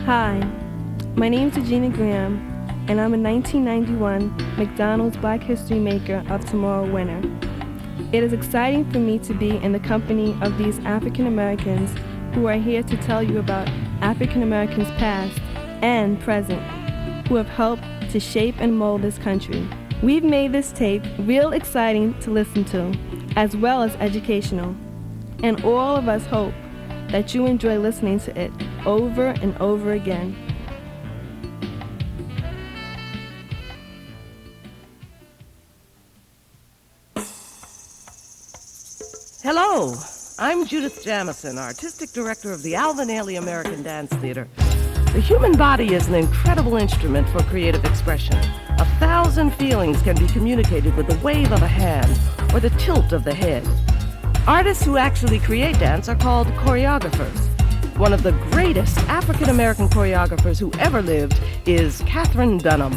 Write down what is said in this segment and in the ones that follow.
Hi, my name is Regina Graham, and I'm a 1991 McDonald's Black History Maker of Tomorrow winner. It is exciting for me to be in the company of these African Americans who are here to tell you about African Americans past and present who have helped to shape and mold this country. We've made this tape real exciting to listen to, as well as educational, and all of us hope that you enjoy listening to it over and over again. Hello, I'm Judith Jamison, Artistic Director of the Alvin Ailey American Dance Theater. The human body is an incredible instrument for creative expression. 1,000 feelings can be communicated with the wave of a hand or the tilt of the head. Artists who actually create dance are called choreographers. One of the greatest African-American choreographers who ever lived is Katherine Dunham.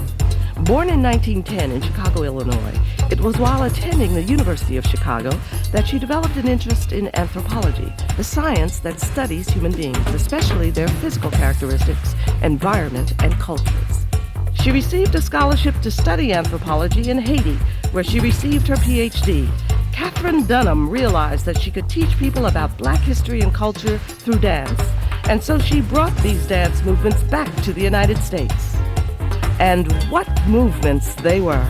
Born in 1910 in Chicago, Illinois, it was while attending the University of Chicago that she developed an interest in anthropology, the science that studies human beings, especially their physical characteristics, environment, and cultures. She received a scholarship to study anthropology in Haiti, where she received her PhD. Katherine Dunham realized that she could teach people about Black history and culture through dance, and so she brought these dance movements back to the United States. And what movements they were.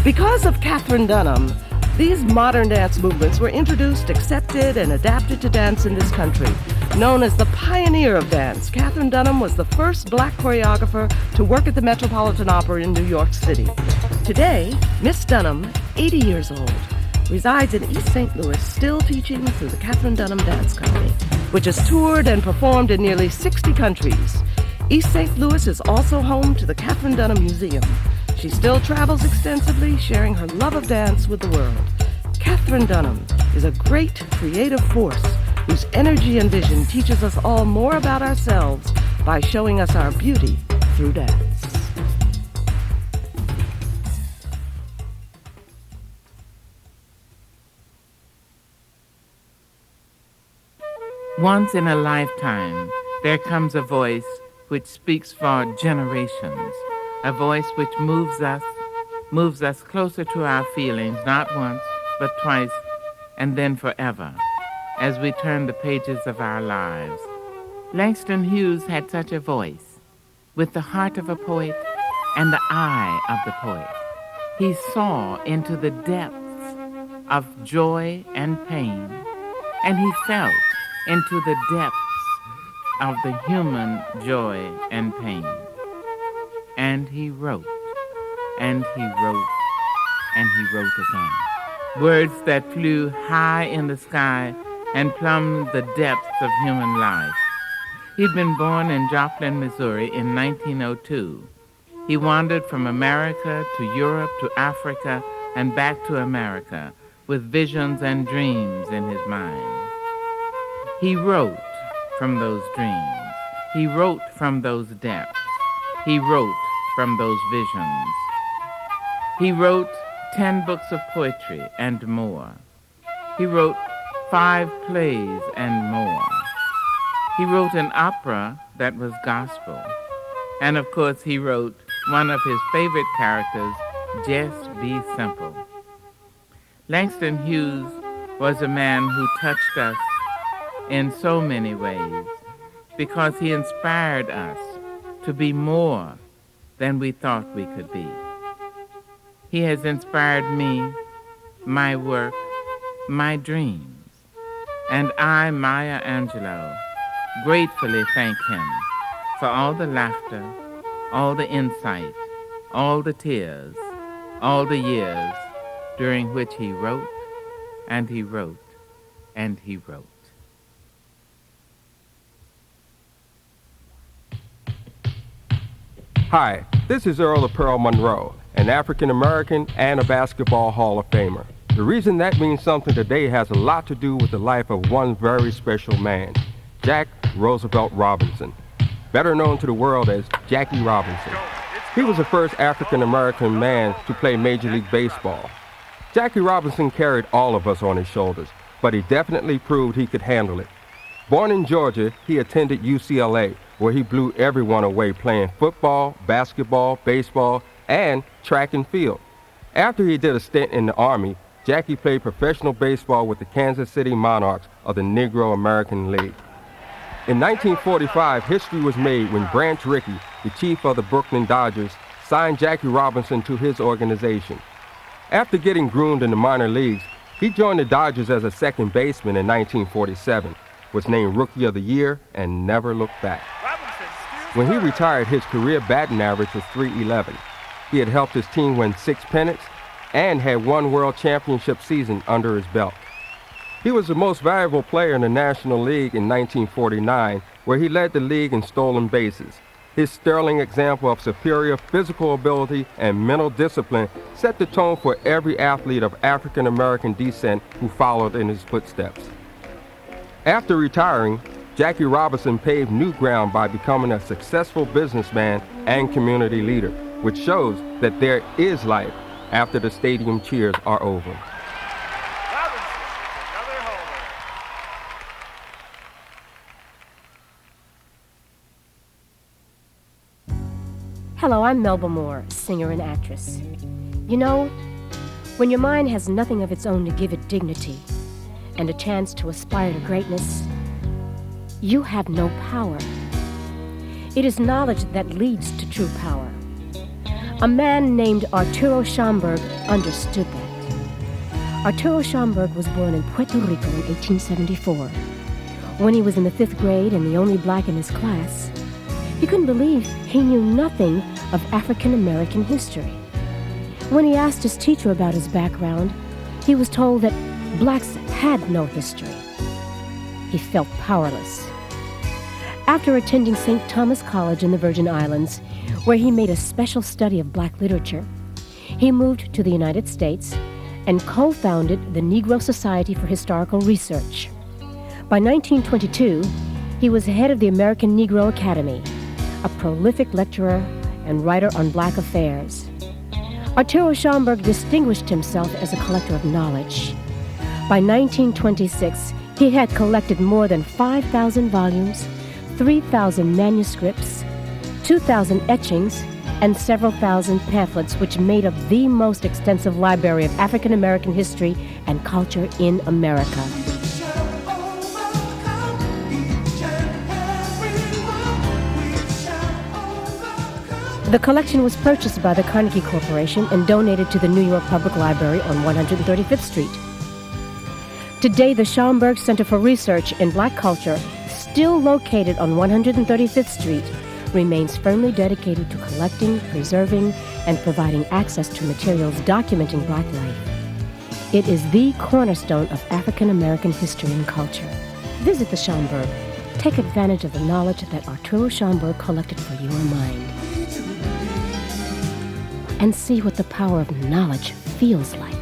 Because of Katherine Dunham, these modern dance movements were introduced, accepted, and adapted to dance in this country. Known as the pioneer of dance, Katherine Dunham was the first Black choreographer to work at the Metropolitan Opera in New York City. Today, Miss Dunham, 80 years old, resides in East St. Louis, still teaching through the Katherine Dunham Dance Company, which has toured and performed in nearly 60 countries. East St. Louis is also home to the Katherine Dunham Museum. She still travels extensively, sharing her love of dance with the world. Katherine Dunham is a great creative force whose energy and vision teaches us all more about ourselves by showing us our beauty through dance. Once in a lifetime, there comes a voice which speaks for generations, a voice which moves us closer to our feelings, not once, but twice, and then forever, as we turn the pages of our lives. Langston Hughes had such a voice, with the heart of a poet and the eye of the poet. He saw into the depths of joy and pain, and he felt into the depths of the human joy and pain. And he wrote, and he wrote, and he wrote again. Words that flew high in the sky and plumbed the depths of human life. He'd been born in Joplin, Missouri in 1902. He wandered from America to Europe to Africa and back to America with visions and dreams in his mind. He wrote from those dreams. He wrote from those depths. He wrote from those visions. He wrote 10 books of poetry and more. He wrote 5 plays and more. He wrote an opera that was gospel. And of course he wrote one of his favorite characters, Just Be Simple. Langston Hughes was a man who touched us in so many ways because he inspired us to be more than we thought we could be. He has inspired me, my work, my dreams, and I, Maya Angelou, gratefully thank him for all the laughter, all the insight, all the tears, all the years during which he wrote, and he wrote, and he wrote. Hi, this is Earl of Pearl Monroe, an African-American and a Basketball Hall of Famer. The reason that means something today has a lot to do with the life of one very special man, Jack Roosevelt Robinson, better known to the world as Jackie Robinson. He was the first African-American man to play Major League Baseball. Jackie Robinson carried all of us on his shoulders, but he definitely proved he could handle it. Born in Georgia, he attended UCLA, where he blew everyone away playing football, basketball, baseball, and track and field. After he did a stint in the Army, Jackie played professional baseball with the Kansas City Monarchs of the Negro American League. In 1945, history was made when Branch Rickey, the chief of the Brooklyn Dodgers, signed Jackie Robinson to his organization. After getting groomed in the minor leagues, he joined the Dodgers as a second baseman in 1947, was named Rookie of the Year, and never looked back. When he retired, his career batting average was .311. He had helped his team win 6 pennants and had one World Championship season under his belt. He was the most valuable player in the National League in 1949, where he led the league in stolen bases. His sterling example of superior physical ability and mental discipline set the tone for every athlete of African American descent who followed in his footsteps. After retiring, Jackie Robinson paved new ground by becoming a successful businessman and community leader, which shows that there is life after the stadium cheers are over. Hello, I'm Melba Moore, singer and actress. You know, when your mind has nothing of its own to give it dignity and a chance to aspire to greatness, you have no power. It is knowledge that leads to true power. A man named Arturo Schomburg understood that. Arturo Schomburg was born in Puerto Rico in 1874. When he was in the 5th grade and the only black in his class, he couldn't believe he knew nothing of African American history. When he asked his teacher about his background, he was told that blacks had no history. He felt powerless. After attending St. Thomas College in the Virgin Islands, where he made a special study of black literature, he moved to the United States and co-founded the Negro Society for Historical Research. By 1922, he was head of the American Negro Academy, a prolific lecturer and writer on black affairs. Arturo Schomburg distinguished himself as a collector of knowledge. By 1926, he had collected more than 5,000 volumes, 3,000 manuscripts, 2,000 etchings, and several thousand pamphlets, which made up the most extensive library of African American history and culture in America. The collection was purchased by the Carnegie Corporation and donated to the New York Public Library on 135th Street. Today, the Schomburg Center for Research in Black Culture, still located on 135th Street, remains firmly dedicated to collecting, preserving, and providing access to materials documenting black life. It is the cornerstone of African American history and culture. Visit the Schomburg. Take advantage of the knowledge that Arturo Schomburg collected for your mind. And see what the power of knowledge feels like.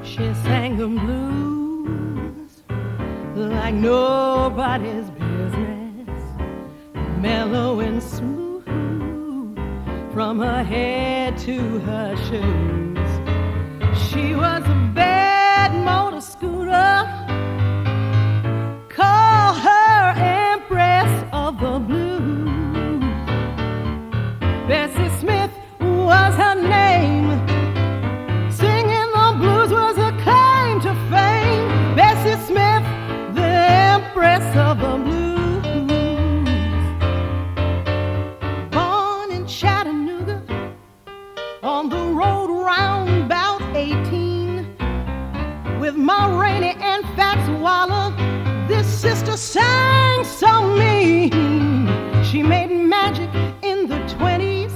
She sang the blues like nobody's business, mellow and smooth from her head to her shoes. She was a bad motor scooter, call her Empress of the Blues. Bessie Smith was her name. Bessie Smith, the Empress of the Blues. Born in Chattanooga, on the road round about 18, with Ma Rainey and Fats Waller, this sister sang so mean. She made magic in the 20s,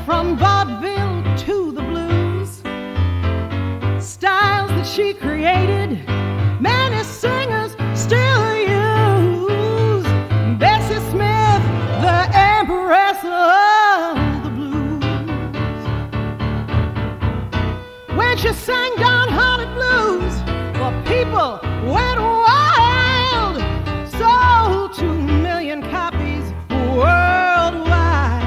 from vaudeville to the blues. Styles that she created, many singers still use. Bessie Smith, the Empress of And she sang downhearted blues, for people went wild. Sold 2 million copies worldwide.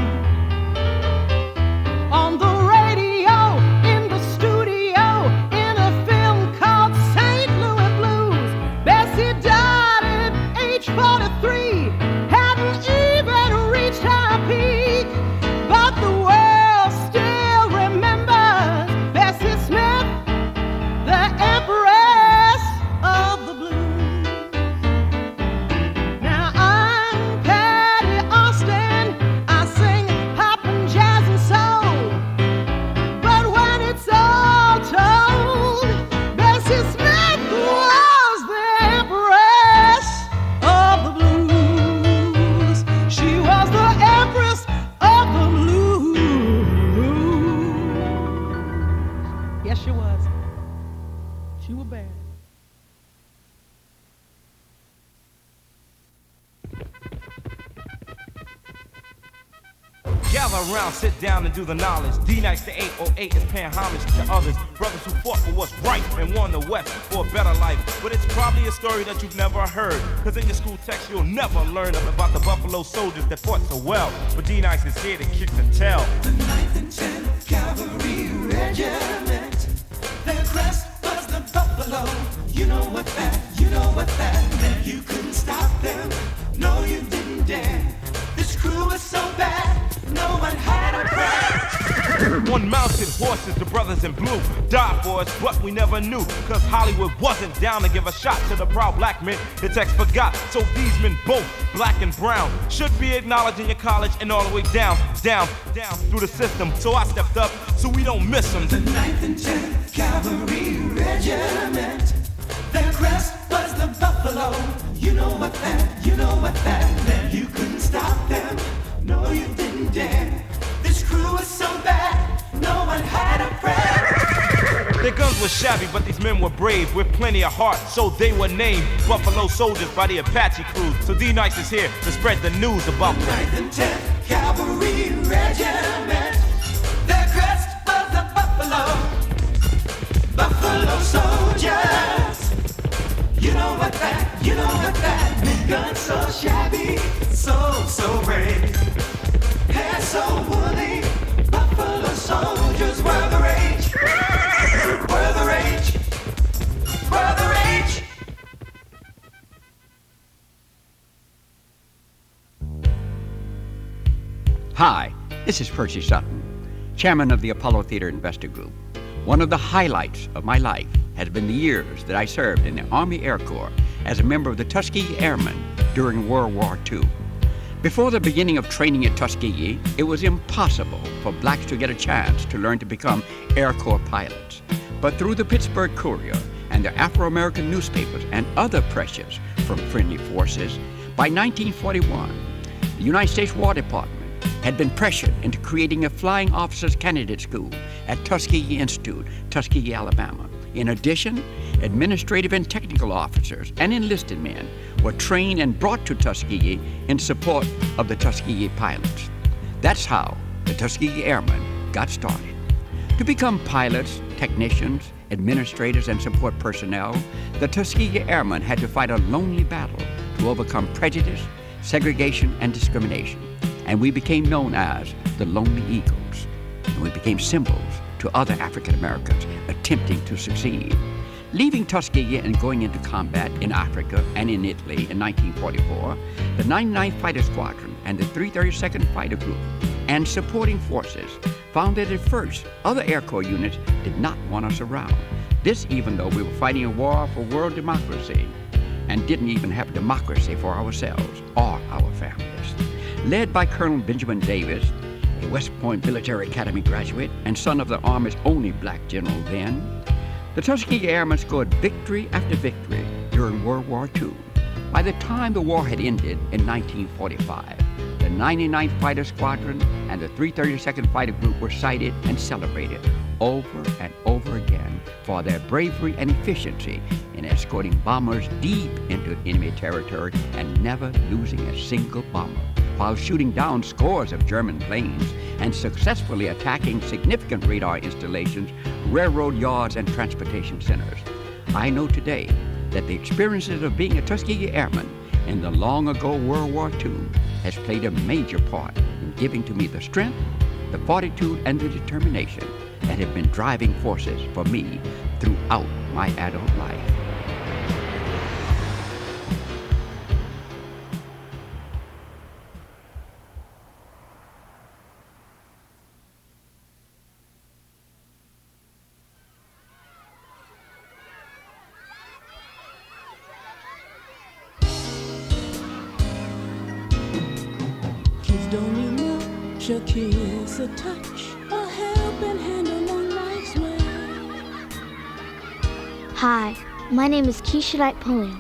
On the radio, in the studio, in a film called St. Louis Blues. Bessie died at age 43, hadn't even reached her peak. But the world still remembers Bessie Smith, the empress of the blues. Now I'm Patty Austin, I sing pop and jazz and soul. But when it's all told, Bessie Smith was the empress of the blues. She was the empress of the blues. Yes, she was. She was bad. Gather around, sit down and do the knowledge. D-Nice to 808 is paying homage to others. Brothers who fought for what's right and won the West for a better life. But it's probably a story that you've never heard, cause in your school text you'll never learn about the Buffalo soldiers that fought so well. But D-Nice is here to kick the tail. The 9th and 10th Cavalry Regiment, their crest was the buffalo. You know what that meant. You couldn't stop them, no you didn't dare. This crew was so bad, no one had a prayer. On mounted horses, the brothers in blue died for us, but we never knew, cause Hollywood wasn't down to give a shot to the proud black men the text forgot. So these men, both black and brown, should be acknowledged in your college and all the way down through the system. So I stepped up so we don't miss them. The 9th and 10th Cavalry Regiment, their crest was the buffalo. You know what that meant. You couldn't stop them, no you didn't dare. This crew was so bad, no one had a prayer. Their guns were shabby, but these men were brave with plenty of heart, so they were named Buffalo Soldiers by the Apache crew. So D-Nice is here to spread the news about them. 9th and 10th Cavalry Regiment, their crest was the buffalo soldiers. You know what that meant. Guns so shabby, so brave, hair so woolly. Buffalo soldiers were the rage, were the rage, were the rage. Hi, this is Percy Sutton, chairman of the Apollo Theater Investor Group. One of the highlights of my life has been the years that I served in the Army Air Corps as a member of the Tuskegee Airmen during World War II. Before the beginning of training at Tuskegee, it was impossible for blacks to get a chance to learn to become Air Corps pilots. But through the Pittsburgh Courier and the Afro-American newspapers and other pressures from friendly forces, by 1941, the United States War Department had been pressured into creating a flying officers candidate school at Tuskegee Institute, Tuskegee, Alabama. In addition, administrative and technical officers and enlisted men were trained and brought to Tuskegee in support of the Tuskegee pilots. That's how the Tuskegee Airmen got started. To become pilots, technicians, administrators, and support personnel, the Tuskegee Airmen had to fight a lonely battle to overcome prejudice, segregation, and discrimination. And we became known as the Lonely Eagles. And we became symbols to other African Americans attempting to succeed. Leaving Tuskegee and going into combat in Africa and in Italy in 1944, the 99th Fighter Squadron and the 332nd Fighter Group and supporting forces found that at first other Air Corps units did not want us around. This even though we were fighting a war for world democracy and didn't even have democracy for ourselves or our families. Led by Colonel Benjamin Davis, a West Point Military Academy graduate and son of the Army's only black general then, the Tuskegee Airmen scored victory after victory during World War II. By the time the war had ended in 1945, the 99th Fighter Squadron and the 332nd Fighter Group were cited and celebrated over and over again for their bravery and efficiency in escorting bombers deep into enemy territory and never losing a single bomber, while shooting down scores of German planes and successfully attacking significant radar installations railroad yards, and transportation centers. I know today that the experiences of being a Tuskegee Airman in the long-ago World War II has played a major part in giving to me the strength, the fortitude, and the determination that have been driving forces for me throughout my adult life. Kids don't need much, a kiss, a touch, a helping hand along life's way. Hi, my name is Keisha Wright Pulliam.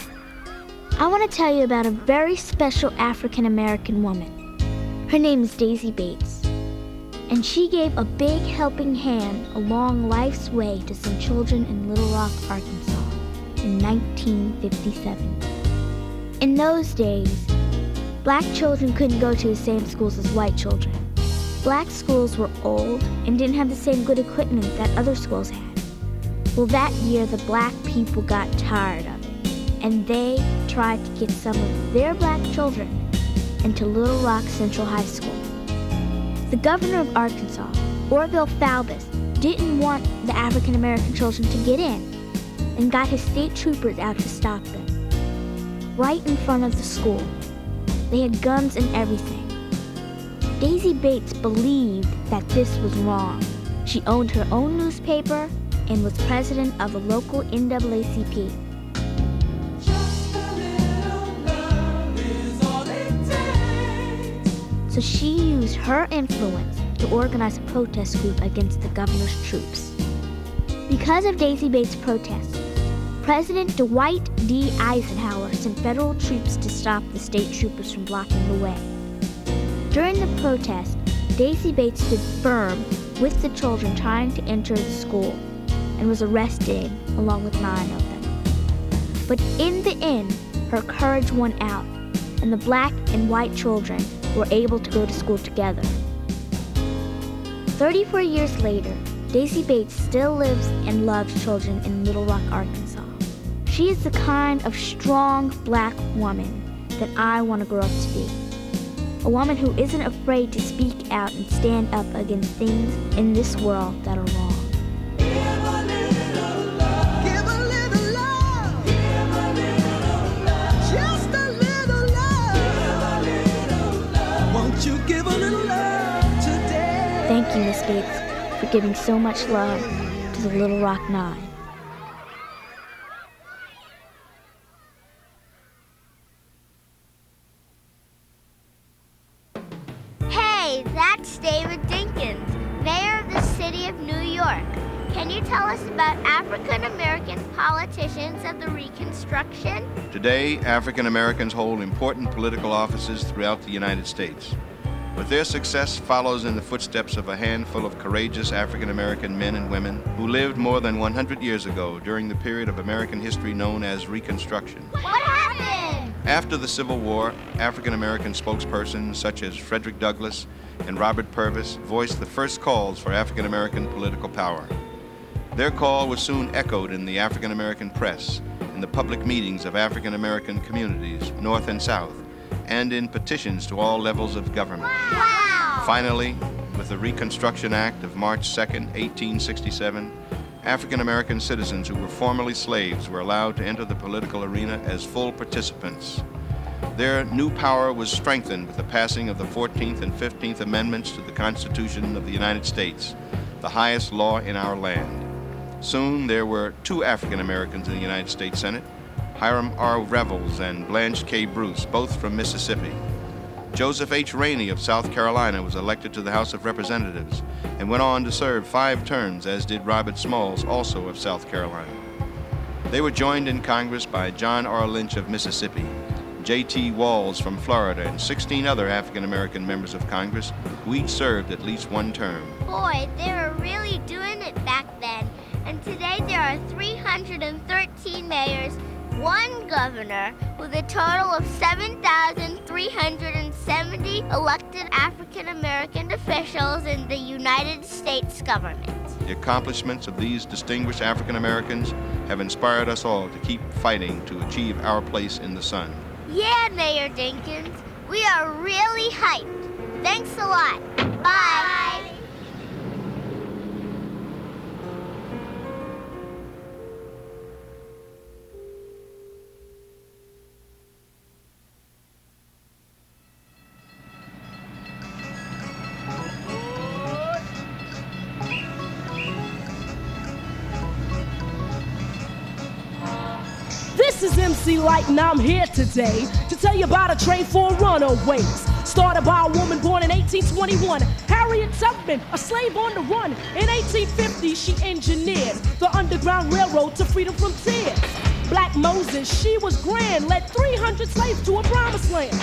I want to tell you about a very special African American woman. Her name is Daisy Bates, and she gave a big helping hand along life's way to some children in Little Rock, Arkansas in 1957. In those days, Black children couldn't go to the same schools as white children. Black schools were old and didn't have the same good equipment that other schools had. Well, that year the Black people got tired of it, and they tried to get some of their Black children into Little Rock Central High School. The governor of Arkansas, Orville Falbus, didn't want the African American children to get in and got his state troopers out to stop them. Right in front of the school. They had guns and everything. Daisy Bates believed that this was wrong. She owned her own newspaper and was president of a local NAACP. So she used her influence to organize a protest group against the governor's troops. Because of Daisy Bates' protests, President Dwight D. Eisenhower sent federal troops to stop the state troopers from blocking the way. During the protest, Daisy Bates stood firm with the children trying to enter the school and was arrested along with 9 of them. But in the end, her courage won out, and the Black and white children were able to go to school together. 34 years later, Daisy Bates still lives and loves children in Little Rock, Arkansas. She is the kind of strong Black woman that I want to grow up to be. A woman who isn't afraid to speak out and stand up against things in this world that are wrong. Thank you, Miss Bates, for giving so much love to the Little Rock 9. Hey, that's David Dinkins, Mayor of the City of New York. Can you tell us about African American politicians of the Reconstruction? Today, African Americans hold important political offices throughout the United States. But their success follows in the footsteps of a handful of courageous African American men and women who lived more than 100 years ago during the period of American history known as Reconstruction. What happened? After the Civil War, African American spokespersons such as Frederick Douglass and Robert Purvis voiced the first calls for African American political power. Their call was soon echoed in the African American press, in the public meetings of African American communities, North and South, and in petitions to all levels of government. Wow! Finally, with the Reconstruction Act of March 2, 1867, African American citizens who were formerly slaves were allowed to enter the political arena as full participants. Their new power was strengthened with the passing of the 14th and 15th Amendments to the Constitution of the United States, the highest law in our land. Soon there were 2 African Americans in the United States Senate, Hiram R. Revels and Blanche K. Bruce, both from Mississippi. Joseph H. Rainey of South Carolina was elected to the House of Representatives and went on to serve 5 terms, as did Robert Smalls, also of South Carolina. They were joined in Congress by John R. Lynch of Mississippi, J.T. Walls from Florida, and 16 other African American members of Congress who each served at least 1 term. Boy, they were really doing it back then. And today there are 313 mayors, 1 governor, with a total of 7,370 elected African American officials in the United States government. The accomplishments of these distinguished African Americans have inspired us all to keep fighting to achieve our place in the sun. Yeah, Mayor Dinkins. We are really hyped. Thanks a lot. Bye. This is MC Light, and I'm here today to tell you about a train for runaways. Started by a woman born in 1821, Harriet Tubman, a slave on the run. In 1850, she engineered the Underground Railroad to freedom from tears. Black Moses, she was grand, led 300 slaves to a promised land.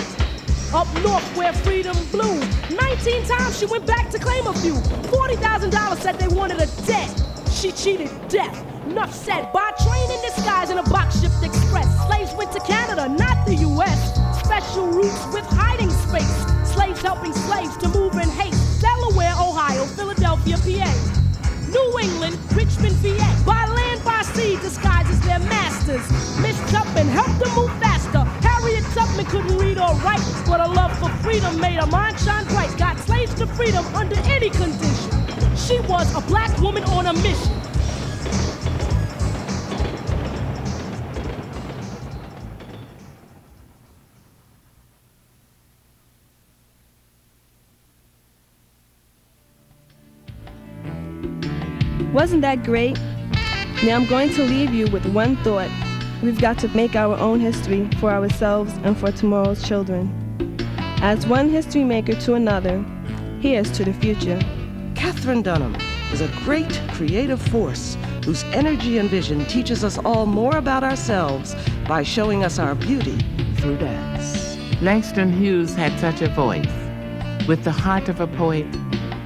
Up north where freedom bloomed, 19 times she went back to claim a few. $40,000 said they wanted a debt. She cheated death. Enough said. By train in disguise in a box-shipped express. Slaves went to Canada, not the U.S. Special routes with hiding space. Slaves helping slaves to move in haste. Delaware, Ohio, Philadelphia, PA. New England, Richmond, VA. By land, by sea, disguised as their masters. Miss Tubman helped them move faster. Harriet Tubman couldn't read or write, but her love for freedom made her mind shine bright. Got slaves to freedom under any condition. She was a black woman on a mission. Wasn't that great? Now I'm going to leave you with one thought. We've got to make our own history for ourselves and for tomorrow's children. As one history maker to another, here's to the future. Katherine Dunham is a great creative force whose energy and vision teaches us all more about ourselves by showing us our beauty through dance. Langston Hughes had such a voice, with the heart of a poet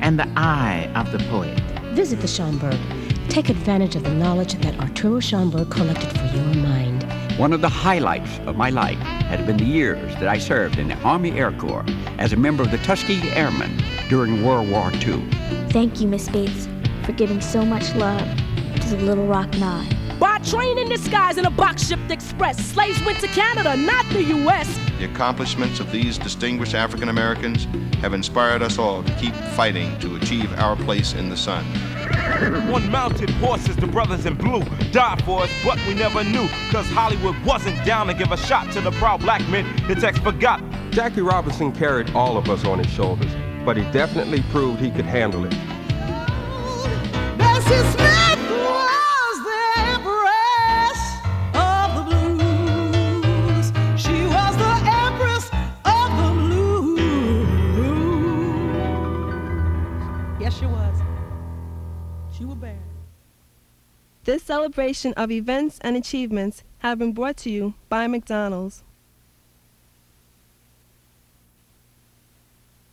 and the eye of the poet. Visit the Schomburg. Take advantage of the knowledge that Arturo Schomburg collected for your mind. One of the highlights of my life has been the years that I served in the Army Air Corps as a member of the Tuskegee Airmen during World War II. Thank you, Miss Bates, for giving so much love to the Little Rock Nine. By train in disguise in a box-shipped express. Slaves went to Canada, not the U.S. The accomplishments of these distinguished African Americans have inspired us all to keep fighting to achieve our place in the sun. On mounted horses, the brothers in blue died for us, but we never knew, cause Hollywood wasn't down to give a shot to the proud black men the text forgot. Jackie Robinson carried all of us on his shoulders, but he definitely proved he could handle it. Bessie Smith was the empress of the blues. She was the empress of the blues. Yes, she was. She was bad. This celebration of events and achievements have been brought to you by McDonald's.